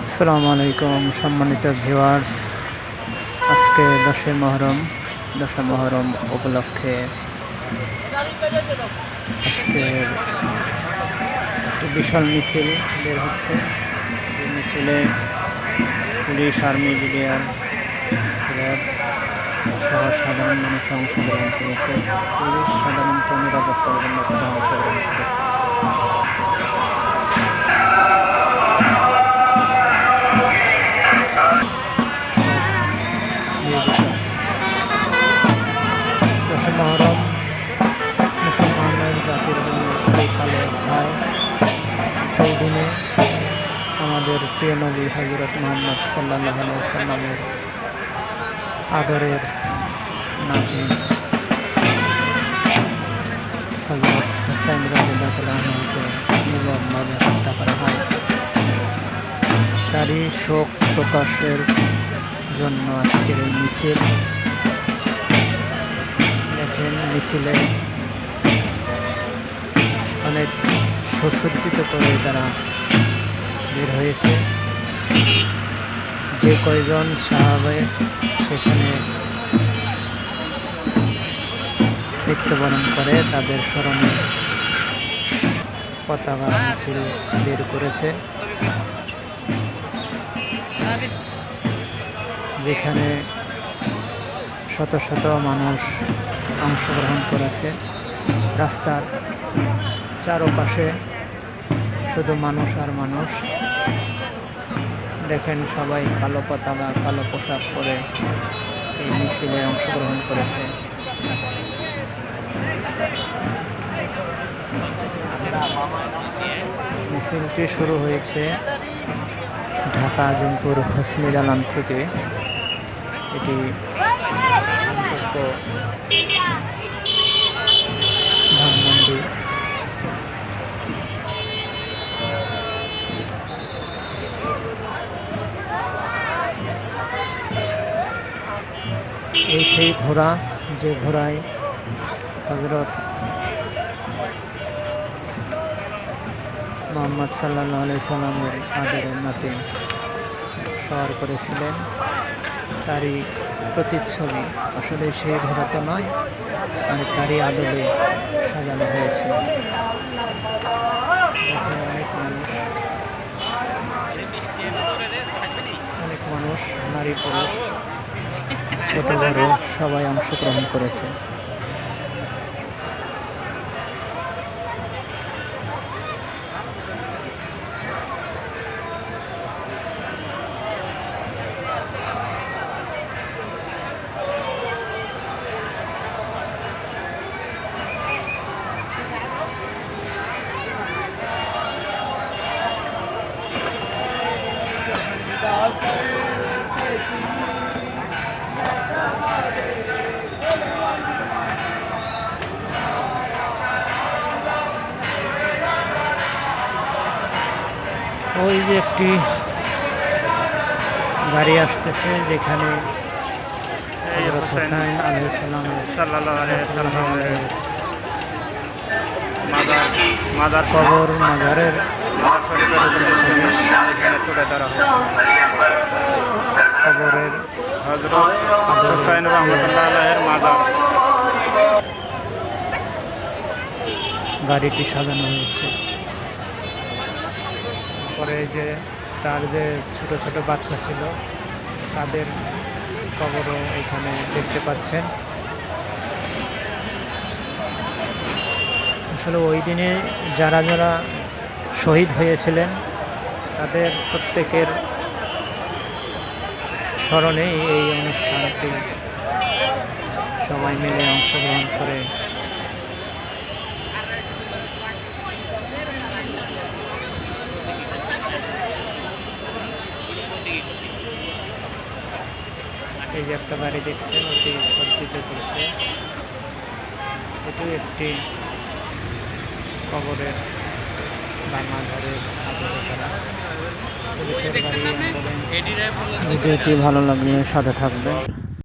আসসালামু আলাইকুম সম্মানিত ভিউয়ার্স। আজকে 10ই মহরম উপলক্ষে আজকে একটি বিশাল মিছিল বের হচ্ছে। এই মিছিলে পুলিশ, আর্মি, বিডিআর র্যাব সহ সাধারণ মানুষ অংশগ্রহণ করেছে। পুলিশ সাধারণত নিরাপত্তার জন্য অংশগ্রহণ করেছে। মহরম মুসলমানের জাতির জন্য খুবই কালো অধ্যায়। এই দিনে আমাদের প্রিয় নবী হযরত মুহাম্মদ সাল্লাল্লাহু আলাইহি ওয়াসাল্লামের আদরের নাতি হযরত হুসাইন রাদিয়াল্লাহু তাআলা আনহুকে নির্মমভাবে হত্যা করা হয়। তারই শোক প্রকাশের জন্য আজকের এই মিছিল। দেখেন, মিছিলে অনেক সুসজ্জিত করে তারা বের হয়েছে। যে কয়জন সাহাবা সেখানে মৃত্যুবরণ করে তাদের স্মরণে পতাকা মিছিল বের করেছে, যেখানে শত শত মানুষ অংশগ্রহণ করেছে। রাস্তার চারপাশে শুধু মানুষ আর মানুষ। দেখেন, সবাই কালো পতাকা, কালো পোশাক পরে এই মিছিলে অংশগ্রহণ করেছে। মিছিলটি শুরু হয়েছে ঢাকা আজিমপুর হোসনি দালান থেকে। এটি ধানমন্ডি। এই সেই ঘোড়া, যে ঘোড়ায় হযরত মুহাম্মদ সাল্লাল্লাহু আলাইহি সাল্লামের আদরের নাতি সওয়ার করেছিলেন, তারই প্রতিচ্ছবি। আসলে সেই ঘোড়া তো নয়, আর তারই আদলে সাজানো হয়েছে। অনেক মানুষ, নারী পুরুষ, ছোট বড় সবাই অংশগ্রহণ করেছে। ওই যে একটি গাড়ি আসতেছে, যেখানে হযরত হুসাইন আলাইহিস সালামের মাজারের তুলে ধরা হয়েছে। কবরের হযরত হুসাইন রাহমাতুল্লাহ আলাইহির মাজার। গাড়িটি সাজানো হয়েছে। পরে যে তার যে ছোট ছোট বাচ্চা ছিল তাদের কবরও এখানে দেখতে পাচ্ছেন। আসলে ওই দিনে যারা যারা শহীদ হয়েছিলেন তাদের প্রত্যেকের স্মরণে এই অনুষ্ঠানটি সবাই মিলে অংশগ্রহণ করে এই যে একটা গাড়ি দেখছেন, ওটি সজ্জিত করছে। এটি একটি কবরের বা মাজারের আদলে করা পুলিশের গাড়ি। ভিডিওটি ভালো লাগলে সাথে থাকবে।